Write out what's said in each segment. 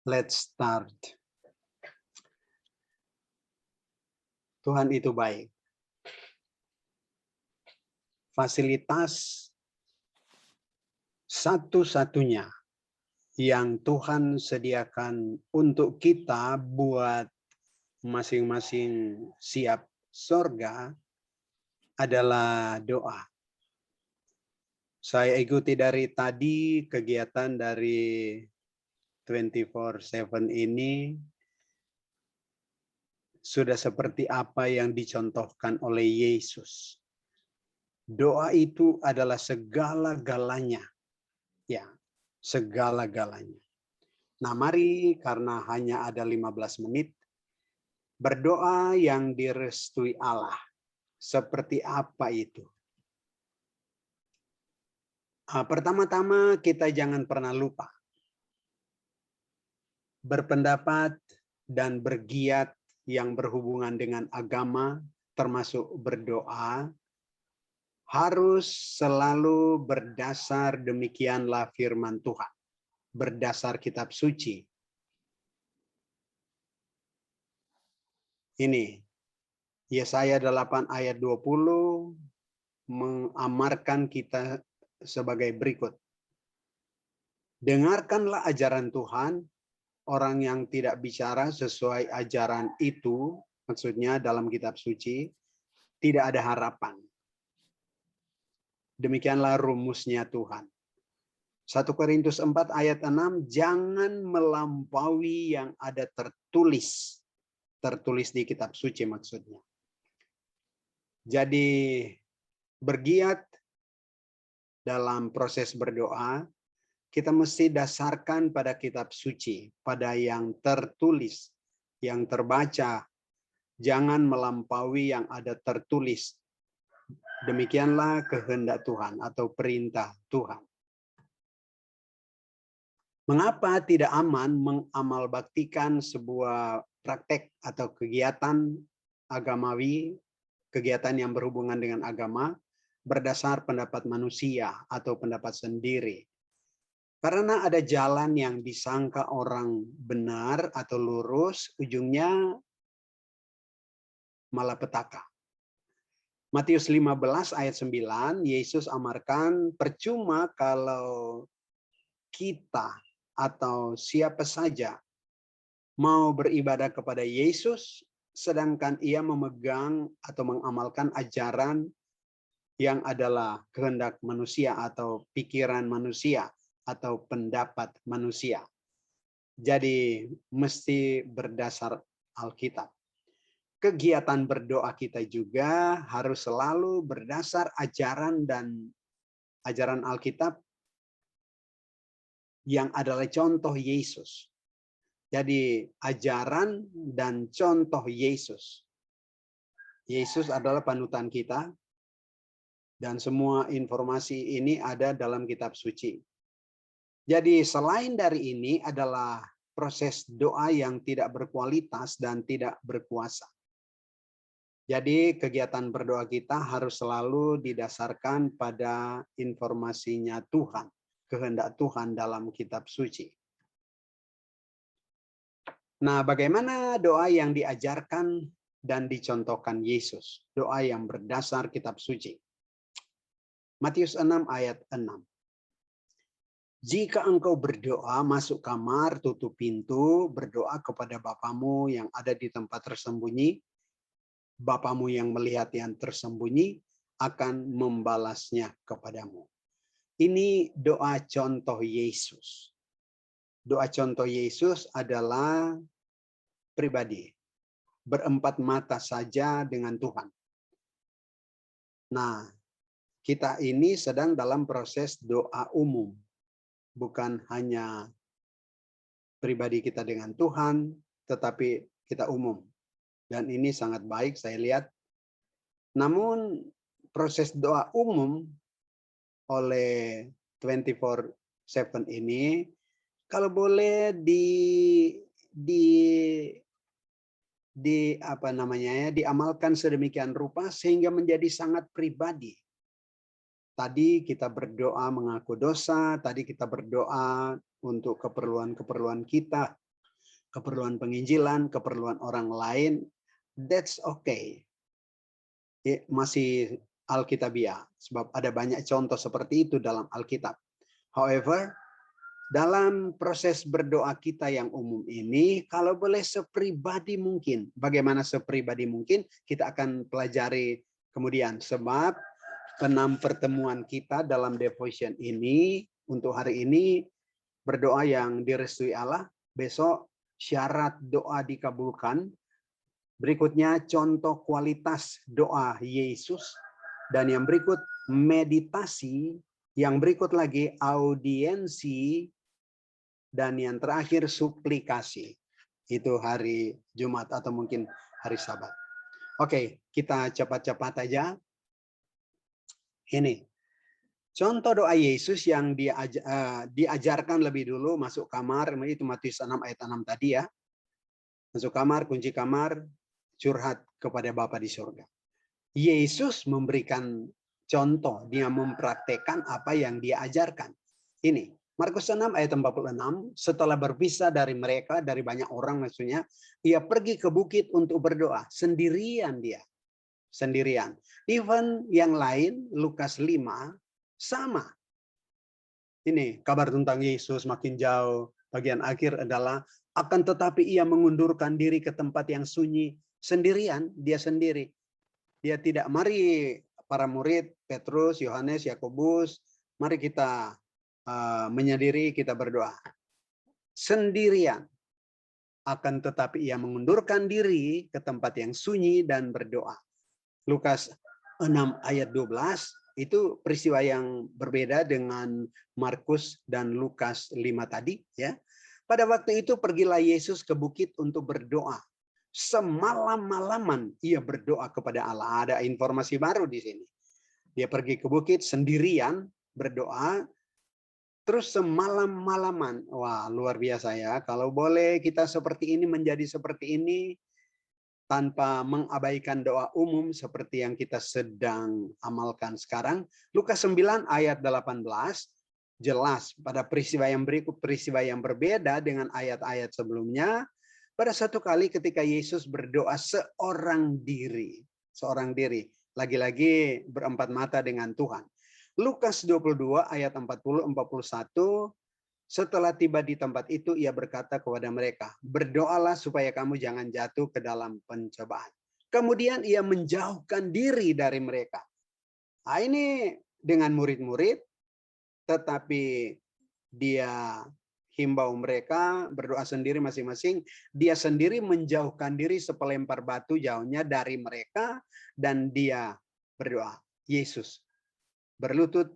Let's start. Tuhan itu baik. Fasilitas satu-satunya yang Tuhan sediakan untuk kita buat masing-masing siap surga adalah doa. Saya ikuti dari tadi kegiatan dari 24/7 ini sudah seperti apa yang dicontohkan oleh Yesus. Doa itu adalah segala-galanya. Ya, segala-galanya. Nah, mari karena hanya ada 15 menit, berdoa yang direstui Allah. Seperti apa itu? Pertama-tama kita jangan pernah lupa. Berpendapat dan bergiat yang berhubungan dengan agama, termasuk berdoa, harus selalu berdasar demikianlah firman Tuhan. Berdasar kitab suci. Ini, Yesaya 8 ayat 20 mengamarkan kita sebagai berikut. Dengarkanlah ajaran Tuhan, orang yang tidak bicara sesuai ajaran itu, maksudnya dalam kitab suci, tidak ada harapan. Demikianlah rumusnya Tuhan. 1 Korintus 4 ayat 6, jangan melampaui yang ada tertulis. Tertulis di kitab suci maksudnya. Jadi bergiat dalam proses berdoa, kita mesti dasarkan pada kitab suci, pada yang tertulis, yang terbaca. Jangan melampaui yang ada tertulis. Demikianlah kehendak Tuhan atau perintah Tuhan. Mengapa tidak aman mengamalbaktikan sebuah praktek atau kegiatan agamawi, kegiatan yang berhubungan dengan agama, berdasar pendapat manusia atau pendapat sendiri? Karena ada jalan yang disangka orang benar atau lurus, ujungnya malapetaka. Matius 15 ayat 9, Yesus amarkan, percuma kalau kita atau siapa saja mau beribadah kepada Yesus, sedangkan ia memegang atau mengamalkan ajaran yang adalah kehendak manusia atau pikiran manusia atau pendapat manusia. Jadi mesti berdasar Alkitab. Kegiatan berdoa kita juga harus selalu berdasar ajaran dan ajaran Alkitab yang adalah contoh Yesus. Jadi ajaran dan contoh Yesus. Yesus adalah panutan kita dan semua informasi ini ada dalam kitab suci. Jadi selain dari ini adalah proses doa yang tidak berkualitas dan tidak berkuasa. Jadi kegiatan berdoa kita harus selalu didasarkan pada informasinya Tuhan, kehendak Tuhan dalam kitab suci. Nah, bagaimana doa yang diajarkan dan dicontohkan Yesus? Doa yang berdasar kitab suci. Matius 6 ayat 6. Jika engkau berdoa, masuk kamar, tutup pintu, berdoa kepada Bapamu yang ada di tempat tersembunyi. Bapamu yang melihat yang tersembunyi akan membalasnya kepadamu. Ini doa contoh Yesus. Doa contoh Yesus adalah pribadi. Berempat mata saja dengan Tuhan. Nah, kita ini sedang dalam proses doa umum. Bukan hanya pribadi kita dengan Tuhan, tetapi kita umum. Dan ini sangat baik saya lihat. Namun proses doa umum oleh 24/7 ini kalau boleh diamalkan sedemikian rupa sehingga menjadi sangat pribadi. Tadi kita berdoa mengaku dosa, tadi kita berdoa untuk keperluan-keperluan kita keperluan penginjilan, keperluan orang lain, that's okay. Masih Alkitabiah, sebab ada banyak contoh seperti itu dalam Alkitab. However, dalam proses berdoa kita yang umum ini, kalau boleh sepribadi mungkin, bagaimana sepribadi mungkin, kita akan pelajari kemudian. Sebab 6 pertemuan kita dalam devotion ini, untuk hari ini, berdoa yang direstui Allah, besok syarat doa dikabulkan, berikutnya contoh kualitas doa Yesus, dan yang berikut meditasi, yang berikut lagi audiensi, dan yang terakhir suplikasi. Itu hari Jumat atau mungkin hari Sabat. Oke, kita cepat-cepat aja. Ini contoh doa Yesus yang diajarkan lebih dulu masuk kamar, itu Matius 6 ayat 6 tadi ya. Masuk kamar, kunci kamar, curhat kepada Bapa di surga. Yesus memberikan contoh, dia mempraktekkan apa yang dia ajarkan. Ini, Markus 6 ayat 46, setelah berpisah dari mereka, dari banyak orang maksudnya, ia pergi ke bukit untuk berdoa, sendirian dia. Sendirian. Even yang lain, Lukas 5, sama. Ini kabar tentang Yesus makin jauh. Bagian akhir adalah, akan tetapi ia mengundurkan diri ke tempat yang sunyi, sendirian, dia sendiri. Dia tidak, mari para murid, Petrus, Yohanes, Yakobus, mari kita menyendiri, kita berdoa. Sendirian. Akan tetapi ia mengundurkan diri ke tempat yang sunyi dan berdoa. Lukas 6 ayat 12, itu peristiwa yang berbeda dengan Markus dan Lukas 5 tadi. Ya. Pada waktu itu pergilah Yesus ke bukit untuk berdoa. Semalam-malaman ia berdoa kepada Allah. Ada informasi baru di sini. Dia pergi ke bukit sendirian berdoa. Terus semalam-malaman. Wah, luar biasa ya. Kalau boleh kita seperti ini, menjadi seperti ini, tanpa mengabaikan doa umum seperti yang kita sedang amalkan sekarang. Lukas 9 ayat 18, jelas pada peristiwa yang berikut, peristiwa yang berbeda dengan ayat-ayat sebelumnya. Pada satu kali ketika Yesus berdoa seorang diri, lagi-lagi berempat mata dengan Tuhan. Lukas 22 ayat 40-41, setelah tiba di tempat itu, ia berkata kepada mereka, berdoalah supaya kamu jangan jatuh ke dalam pencobaan. Kemudian ia menjauhkan diri dari mereka. Nah, ini dengan murid-murid, tetapi dia himbau mereka berdoa sendiri masing-masing. Dia sendiri menjauhkan diri sepelempar batu jauhnya dari mereka, dan dia berdoa. Yesus berlutut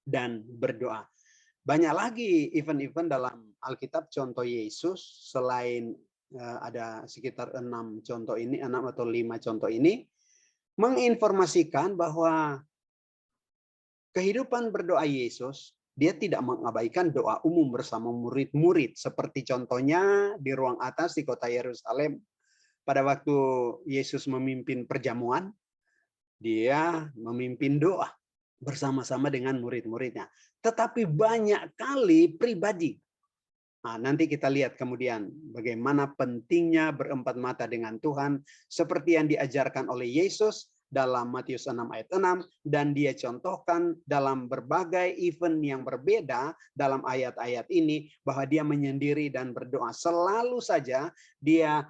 dan berdoa. Banyak lagi event-event dalam Alkitab contoh Yesus, selain ada sekitar 6 contoh ini, 6 atau 5 contoh ini, menginformasikan bahwa kehidupan berdoa Yesus, dia tidak mengabaikan doa umum bersama murid-murid, seperti contohnya di ruang atas di kota Yerusalem. Pada waktu Yesus memimpin perjamuan, dia memimpin doa bersama-sama dengan murid-muridnya. Tetapi banyak kali pribadi. Nah, nanti kita lihat kemudian bagaimana pentingnya berempat mata dengan Tuhan, seperti yang diajarkan oleh Yesus dalam Matius 6 ayat 6, dan dia contohkan dalam berbagai event yang berbeda dalam ayat-ayat ini, bahwa dia menyendiri dan berdoa. Selalu saja dia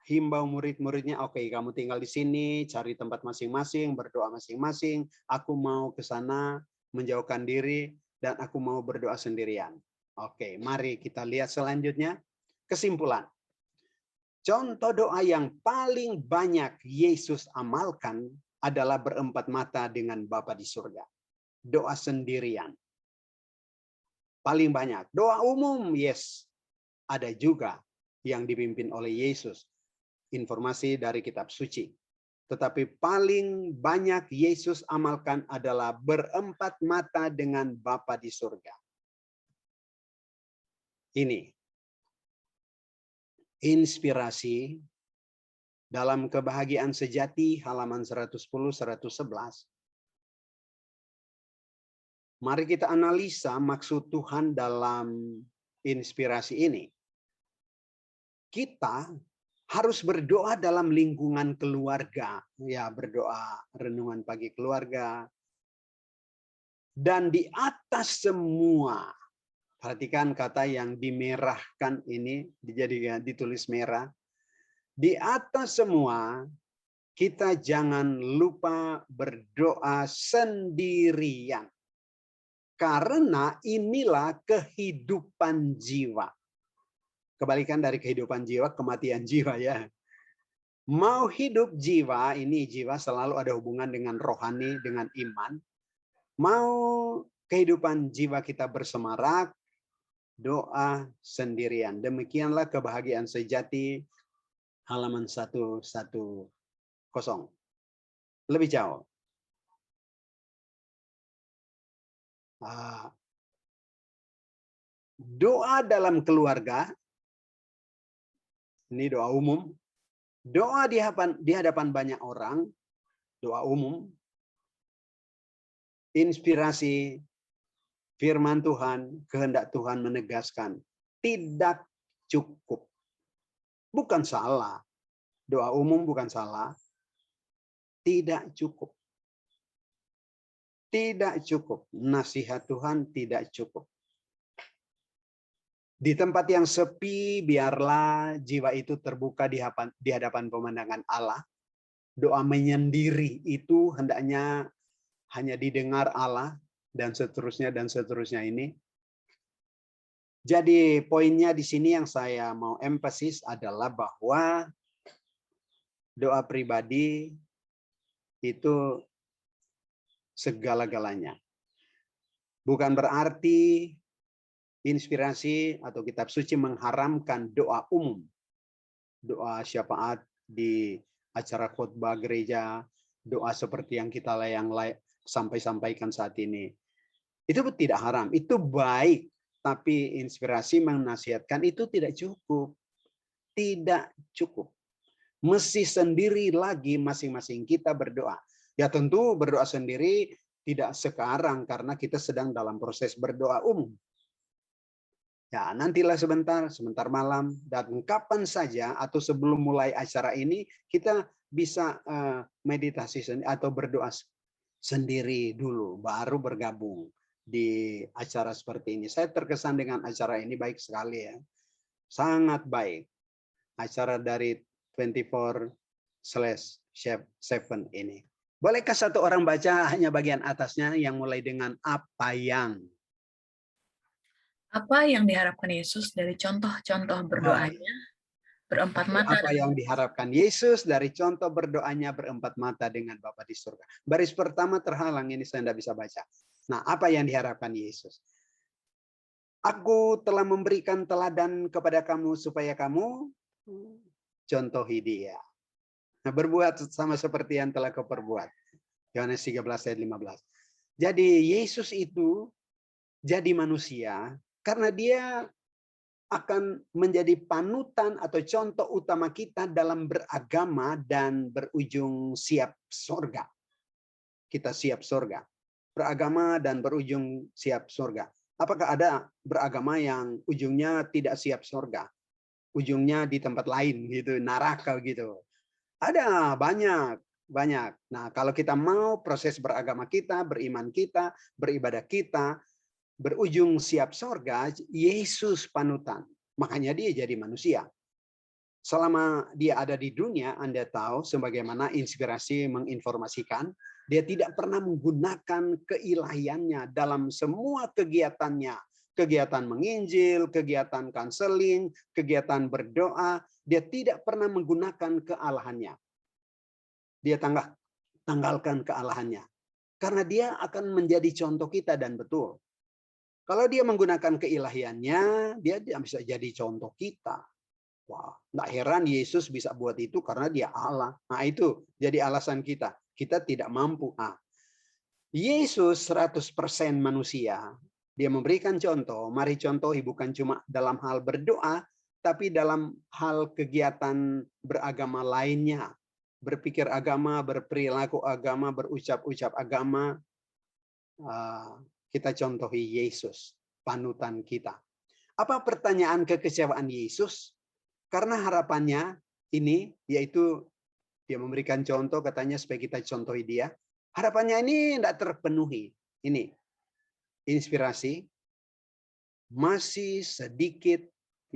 himbau murid-muridnya, oke, kamu tinggal di sini, cari tempat masing-masing, berdoa masing-masing, aku mau ke sana, menjauhkan diri, dan aku mau berdoa sendirian. Oke, mari kita lihat selanjutnya. Kesimpulan. Contoh doa yang paling banyak Yesus amalkan adalah berempat mata dengan Bapa di surga. Doa sendirian. Paling banyak. Doa umum, yes. Ada juga yang dipimpin oleh Yesus. Informasi dari kitab suci. Tetapi paling banyak Yesus amalkan adalah berempat mata dengan Bapa di surga. Ini inspirasi dalam Kebahagiaan Sejati halaman 110-111. Mari kita analisa maksud Tuhan dalam inspirasi ini. kita harus berdoa dalam lingkungan keluarga. Ya, berdoa renungan pagi keluarga. Dan di atas semua, perhatikan kata yang dimerahkan ini, ditulis merah. Di atas semua, kita jangan lupa berdoa sendirian. Karena inilah kehidupan jiwa. Kebalikan dari kehidupan jiwa, kematian jiwa ya. Mau hidup jiwa, ini jiwa selalu ada hubungan dengan rohani, dengan iman. Mau kehidupan jiwa kita bersemarak, doa sendirian. Demikianlah kebahagiaan sejati, halaman 110. Lebih jauh. Doa dalam keluarga, ini doa umum. Doa di hadapan banyak orang, doa umum. Inspirasi firman Tuhan, kehendak Tuhan menegaskan, tidak cukup. Bukan salah. Doa umum bukan salah. Tidak cukup. Tidak cukup. Nasihat Tuhan tidak cukup. Di tempat yang sepi, biarlah jiwa itu terbuka di hadapan pemandangan Allah. Doa menyendiri itu hendaknya hanya didengar Allah, dan seterusnya ini. Jadi poinnya di sini yang saya mau emphasis adalah bahwa doa pribadi itu segala-galanya. Bukan berarti inspirasi atau kitab suci mengharamkan doa umum. Doa syafaat di acara khotbah gereja, doa seperti yang kita sampaikan saat ini. Itu tidak haram, itu baik. Tapi inspirasi menasihatkan itu tidak cukup. Tidak cukup. Mesti sendiri lagi masing-masing kita berdoa. Ya tentu berdoa sendiri tidak sekarang karena kita sedang dalam proses berdoa umum. Ya, nantilah sebentar malam, dan kapan saja atau sebelum mulai acara ini kita bisa meditasi atau berdoa sendiri dulu, baru bergabung di acara seperti ini. Saya terkesan dengan acara ini baik sekali ya. Sangat baik. Acara dari 24/7 ini. Bolehkah satu orang baca hanya bagian atasnya yang mulai dengan apa yang diharapkan Yesus dari contoh-contoh berdoanya berempat mata? Apa yang diharapkan Yesus dari contoh berdoanya berempat mata dengan Bapa di surga. Baris pertama terhalang, ini saya tidak bisa baca. Nah, apa yang diharapkan Yesus? Aku telah memberikan teladan kepada kamu supaya kamu contohi dia. Nah, berbuat sama seperti yang telah kau perbuat. Yohanes 13 ayat 15. Jadi Yesus itu jadi manusia karena dia akan menjadi panutan atau contoh utama kita dalam beragama dan berujung siap surga. Kita siap surga. Beragama dan berujung siap surga. Apakah ada beragama yang ujungnya tidak siap surga? Ujungnya di tempat lain gitu, neraka gitu. Ada banyak. Nah, kalau kita mau proses beragama kita, beriman kita, beribadah kita berujung siap surga, Yesus panutan. Makanya dia jadi manusia. Selama dia ada di dunia, Anda tahu sebagaimana inspirasi menginformasikan, dia tidak pernah menggunakan keilahiannya dalam semua kegiatannya. Kegiatan menginjil, kegiatan konseling, kegiatan berdoa, dia tidak pernah menggunakan kealahannya. Dia tanggalkan kealahannya. Karena dia akan menjadi contoh kita, dan betul. Kalau dia menggunakan keilahiannya, dia bisa jadi contoh kita. Wah, nggak heran Yesus bisa buat itu karena dia Allah. Nah, itu jadi alasan kita. Kita tidak mampu. Yesus 100% manusia. Dia memberikan contoh. Mari contohi bukan cuma dalam hal berdoa, tapi dalam hal kegiatan beragama lainnya. Berpikir agama, berperilaku agama, berucap-ucap agama. Kita contohi Yesus, panutan kita. Apa pertanyaan kekecewaan Yesus? Karena harapannya ini, yaitu dia memberikan contoh, katanya supaya kita contohi dia. Harapannya ini tidak terpenuhi. Ini inspirasi. Masih sedikit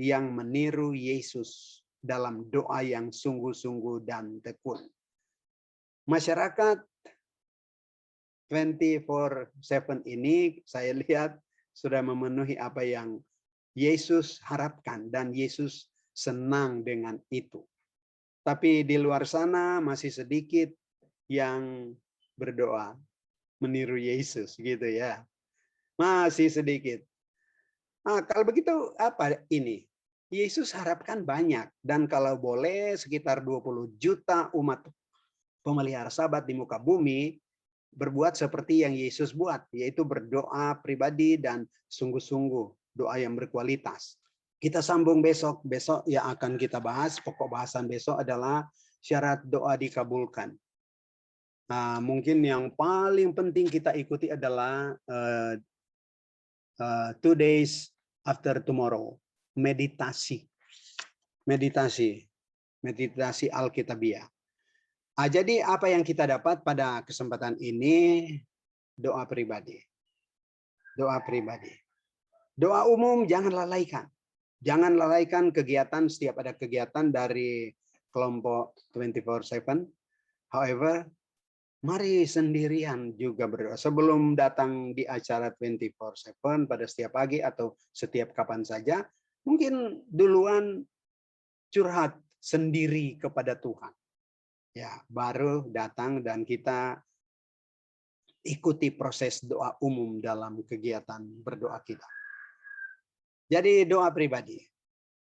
yang meniru Yesus dalam doa yang sungguh-sungguh dan tekun. Masyarakat 24/7 ini saya lihat sudah memenuhi apa yang Yesus harapkan dan Yesus senang dengan itu. Tapi di luar sana masih sedikit yang berdoa meniru Yesus gitu ya. Masih sedikit. Nah, kalau begitu apa ini? Yesus harapkan banyak dan kalau boleh sekitar 20 juta umat pemelihara Sabat di muka bumi berbuat seperti yang Yesus buat, yaitu berdoa pribadi dan sungguh-sungguh, doa yang berkualitas. Kita sambung besok. Besok yang akan kita bahas, pokok bahasan besok adalah syarat doa dikabulkan. Nah, mungkin yang paling penting kita ikuti adalah 2 days after tomorrow, meditasi Alkitabiah. Jadi apa yang kita dapat pada kesempatan ini? Doa pribadi. Doa umum jangan lalaikan. Jangan lalaikan kegiatan, setiap ada kegiatan dari kelompok 24/7. However, mari sendirian juga berdoa. Sebelum datang di acara 24/7 pada setiap pagi atau setiap kapan saja, mungkin duluan curhat sendiri kepada Tuhan. Ya, baru datang dan kita ikuti proses doa umum dalam kegiatan berdoa kita. Jadi doa pribadi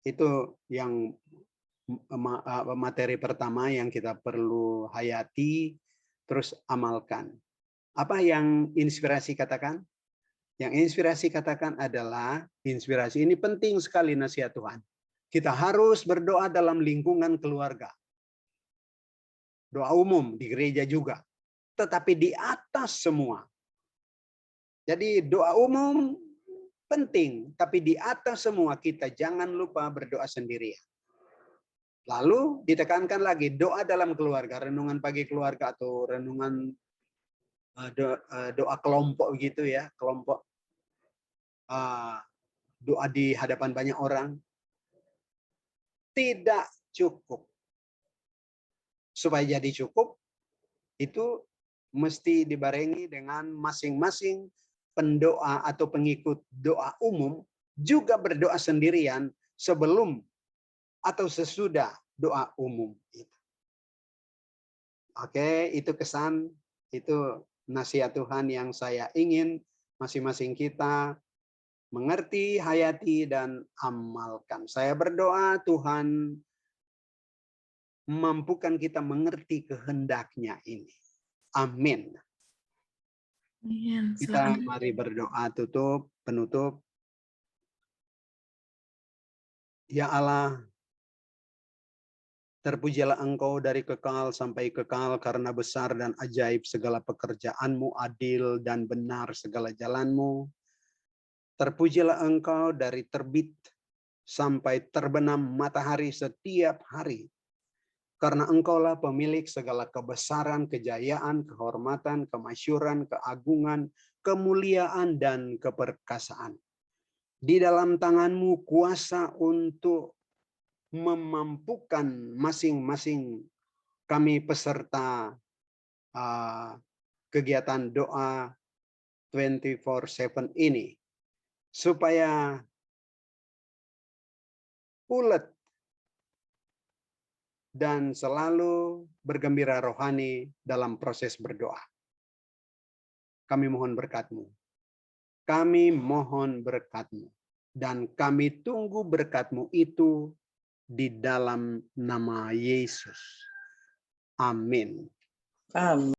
itu yang materi pertama yang kita perlu hayati, terus amalkan. Apa yang inspirasi katakan? Yang inspirasi katakan adalah, inspirasi ini penting sekali nasihat Tuhan. Kita harus berdoa dalam lingkungan keluarga. Doa umum di gereja juga. Tetapi di atas semua. Jadi doa umum penting, tapi di atas semua kita jangan lupa berdoa sendirian. Lalu ditekankan lagi doa dalam keluarga, renungan pagi keluarga atau renungan doa kelompok gitu ya, kelompok doa di hadapan banyak orang tidak cukup. Supaya jadi cukup itu mesti dibarengi dengan masing-masing pendoa atau pengikut doa umum juga berdoa sendirian sebelum atau sesudah doa umum itu. Oke, itu kesan, itu nasihat Tuhan yang saya ingin masing-masing kita mengerti, hayati, dan amalkan. Saya berdoa Tuhan mampukan kita mengerti kehendaknya ini. Amin. Kita mari berdoa penutup. Ya Allah, terpujilah Engkau dari kekal sampai kekal karena besar dan ajaib segala pekerjaan-Mu, adil dan benar segala jalan-Mu. Terpujilah Engkau dari terbit sampai terbenam matahari setiap hari. Karena Engkaulah pemilik segala kebesaran, kejayaan, kehormatan, kemasyuran, keagungan, kemuliaan, dan keperkasaan. Di dalam tangan-Mu kuasa untuk memampukan masing-masing kami peserta kegiatan doa 24/7 ini. Supaya ulet dan selalu bergembira rohani dalam proses berdoa. Kami mohon berkat-Mu. Kami mohon berkat-Mu. Dan kami tunggu berkat-Mu itu di dalam nama Yesus. Amin. Amin.